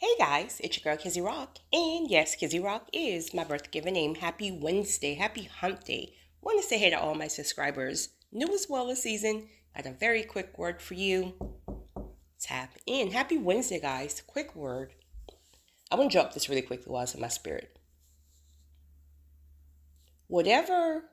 Hey guys, it's your girl Kizzy Rock, and yes, Kizzy Rock is my birth given name. Happy Wednesday, happy hump day. Want to say hey to all my subscribers, new as well this season. Got a very quick word for you. Tap in. Happy Wednesday, guys. Quick word. I want to drop this really quickly while it's in my spirit. Whatever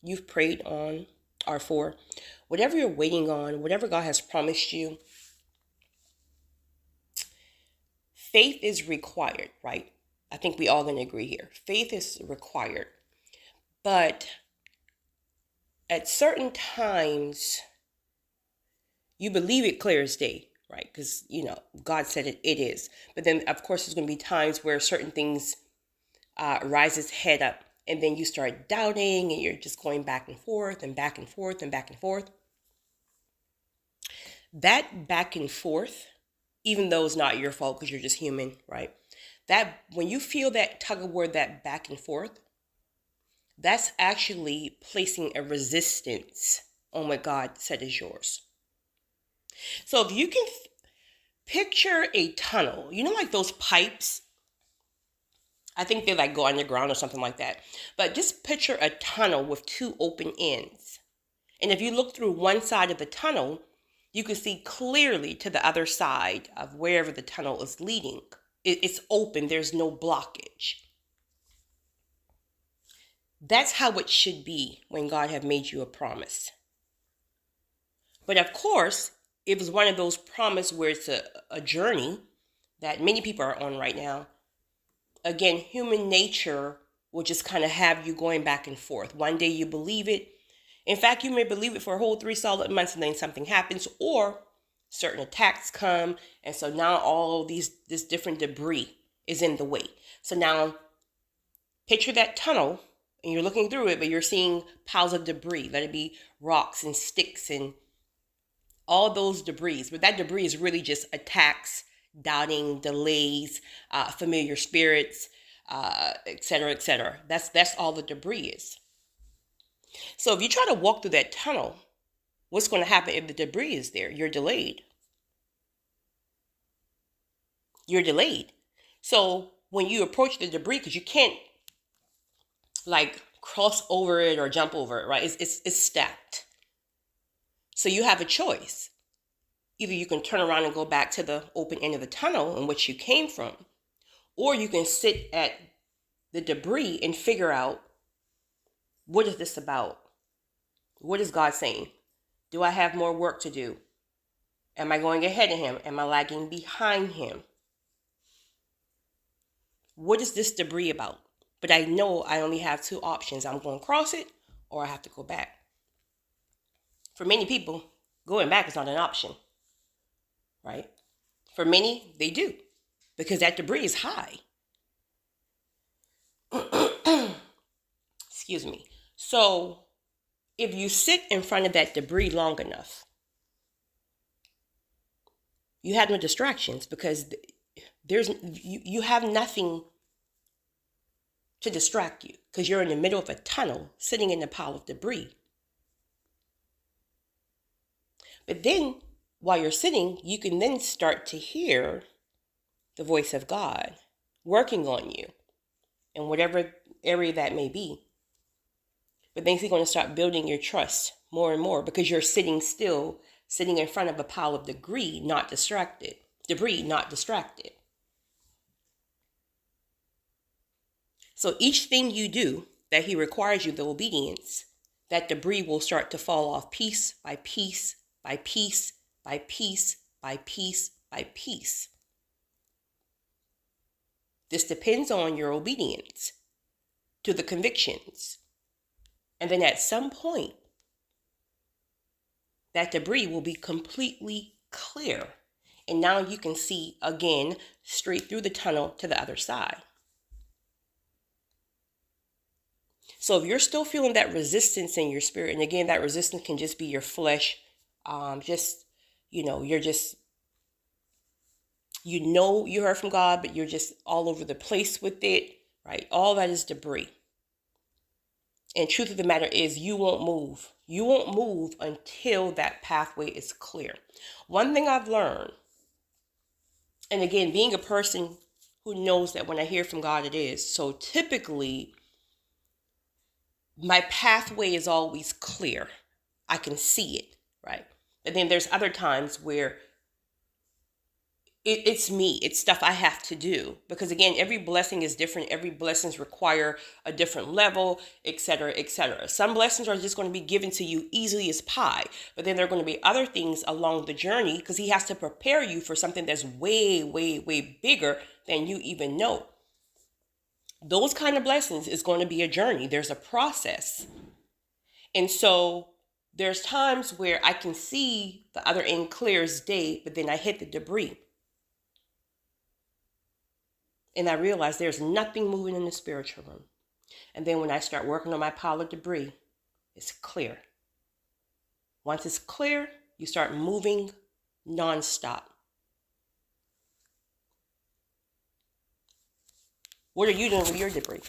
you've prayed on or for, whatever you're waiting on, whatever God has promised you, faith is required, right? I think we all going to agree here. Faith is required. But at certain times, you believe it clear as day, right? Because, God said it is. But then, of course, there's going to be times where certain things rise its head up. And then you start doubting and you're just going back and forth and back and forth and back and forth. That back and forth, even though it's not your fault because you're just human, right? That when you feel that tug of war, that back and forth, that's actually placing a resistance on what God said is yours. So if you can picture a tunnel, like those pipes, I think they like go underground or something like that. But just picture a tunnel with two open ends. And if you look through one side of the tunnel, you can see clearly to the other side of wherever the tunnel is leading. It's open, there's no blockage. That's how it should be when God have made you a promise. But of course, it was one of those promises where it's a journey that many people are on right now. Again, human nature will just kind of have you going back and forth. One day you believe it. In fact, you may believe it for a whole 3 solid months and then something happens or certain attacks come. And so now all this different debris is in the way. So now picture that tunnel and you're looking through it, but you're seeing piles of debris. Let it be rocks and sticks and all those debris. But that debris is really just attacks, doubting, delays, familiar spirits, et cetera, et cetera. That's all the debris is. So if you try to walk through that tunnel, what's going to happen if the debris is there? You're delayed. You're delayed. So when you approach the debris, because you can't like cross over it or jump over it, right? It's stacked. So you have a choice. Either you can turn around and go back to the open end of the tunnel in which you came from, or you can sit at the debris and figure out, what is this about? What is God saying? Do I have more work to do? Am I going ahead of him? Am I lagging behind him? What is this debris about? But I know I only have 2 options. I'm going to cross it or I have to go back. For many people, going back is not an option, right? For many, they do, because that debris is high. Excuse me. So if you sit in front of that debris long enough, you have no distractions because you have nothing to distract you because you're in the middle of a tunnel sitting in a pile of debris. But then while you're sitting, you can then start to hear the voice of God working on you in whatever area that may be. But then he's going to start building your trust more and more because you're sitting still, sitting in front of a pile of debris, not distracted. So each thing you do that he requires you, the obedience, that debris will start to fall off piece by piece by piece by piece by piece by piece. This depends on your obedience to the convictions. And then at some point, that debris will be completely clear. And now you can see again straight through the tunnel to the other side. So if you're still feeling that resistance in your spirit, and again, that resistance can just be your flesh, you're just, you heard from God, but you're just all over the place with it, right? All that is debris. And truth of the matter is you won't move. You won't move until that pathway is clear. One thing I've learned And again, being a person who knows that when I hear from God, it is. So typically, my pathway is always clear. I can see it, right? And then there's other times where it's me. It's stuff I have to do. Because again, every blessing is different. Every blessings require a different level, etc., etc. Some blessings are just going to be given to you easily as pie. But then there are going to be other things along the journey because he has to prepare you for something that's way, way, way bigger than you even know. Those kind of blessings is going to be a journey. There's a process. And so there's times where I can see the other end clear as day, but then I hit the debris. And I realize there's nothing moving in the spiritual realm. And then when I start working on my pile of debris, it's clear. Once it's clear, you start moving nonstop. What are you doing with your debris?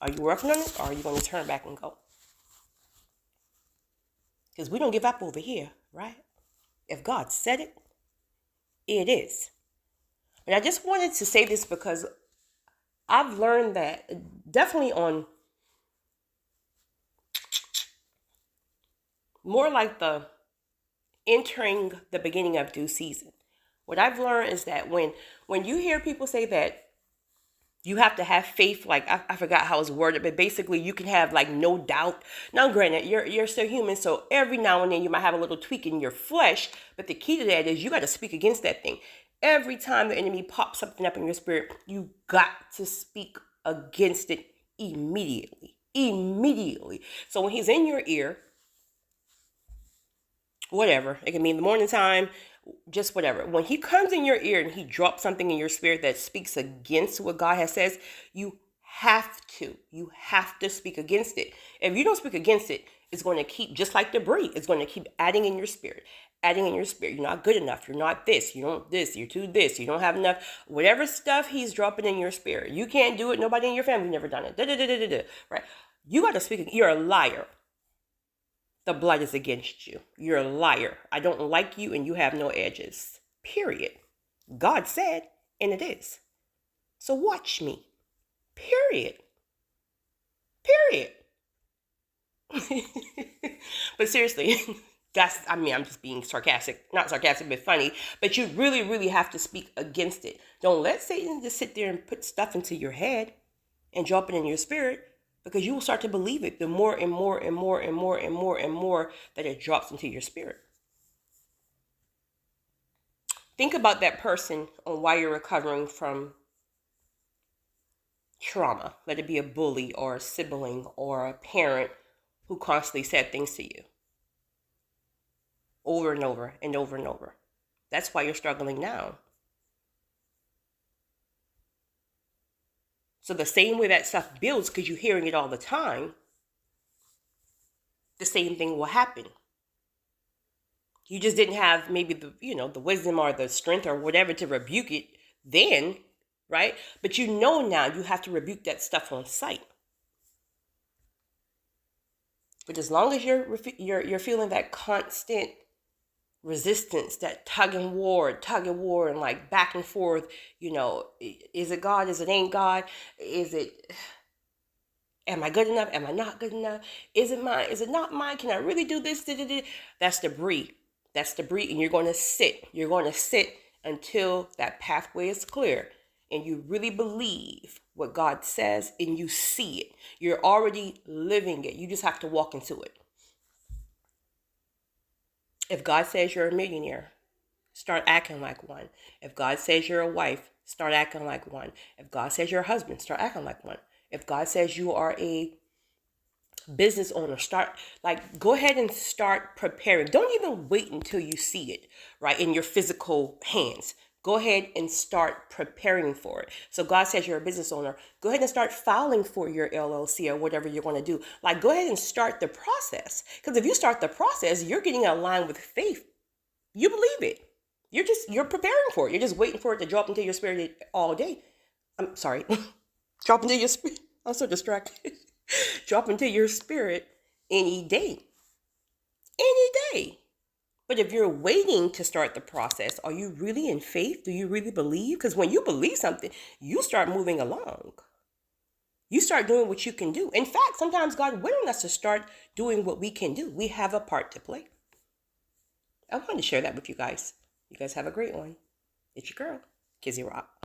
Are you working on it, or are you going to turn back and go? Because we don't give up over here, right? If God said it, it is. And I just wanted to say this because I've learned that definitely on more like the entering the beginning of due season. What I've learned is that when you hear people say that you have to have faith, like I forgot how it's worded, but basically you can have like no doubt. Now, granted, you're still human, so every now and then you might have a little tweak in your flesh, but the key to that is you got to speak against that thing. Every time the enemy pops something up in your spirit, you got to speak against it immediately. Immediately. So when he's in your ear, whatever, it can be in the morning time, just whatever. When he comes in your ear and he drops something in your spirit that speaks against what God has says, you have to speak against it. If you don't speak against it, it's going to keep, just like debris, it's going to keep adding in your spirit. You're not good enough. You're not this. You don't this. You're too this. You don't have enough. Whatever stuff he's dropping in your spirit. You can't do it. Nobody in your family never done it. Right? You got to speak. You're a liar. The blood is against you. You're a liar. I don't like you and you have no edges. Period. God said, and it is. So watch me. Period. But seriously, I'm just being sarcastic. Not sarcastic, but funny. But you really, really have to speak against it. Don't let Satan just sit there and put stuff into your head and drop it in your spirit, because you will start to believe it the more and more and more and more and more and more that it drops into your spirit. Think about that person on why you're recovering from trauma. Let it be a bully or a sibling or a parent who constantly said things to you over and over and over and over. That's why you're struggling now. So the same way that stuff builds because you're hearing it all the time, the same thing will happen. You just didn't have maybe the wisdom or the strength or whatever to rebuke it then, right? But now you have to rebuke that stuff on sight. But as long as you're feeling that constant resistance, that tug and war and like back and forth, is it God? Is it ain't God? Am I good enough? Am I not good enough? Is it mine? Is it not mine? Can I really do this? That's debris. And you're going to sit until that pathway is clear and you really believe what God says and you see it. You're already living it. You just have to walk into it. If God says you're a millionaire, start acting like one. If God says you're a wife, start acting like one. If God says you're a husband, start acting like one. If God says you are a business owner, go ahead and start preparing. Don't even wait until you see it, right, in your physical hands. Go ahead and start preparing for it. So God says you're a business owner. Go ahead and start filing for your LLC or whatever you're going to do. Go ahead and start the process. Because if you start the process, you're getting aligned with faith. You believe it. You're preparing for it. You're just waiting for it to drop into your spirit all day. I'm sorry. Drop into your spirit. I'm so distracted. Drop into your spirit any day. Any day. But if you're waiting to start the process, are you really in faith? Do you really believe? Because when you believe something, you start moving along. You start doing what you can do. In fact, sometimes God willing us to start doing what we can do. We have a part to play. I wanted to share that with you guys. You guys have a great one. It's your girl, Kizzy Rock.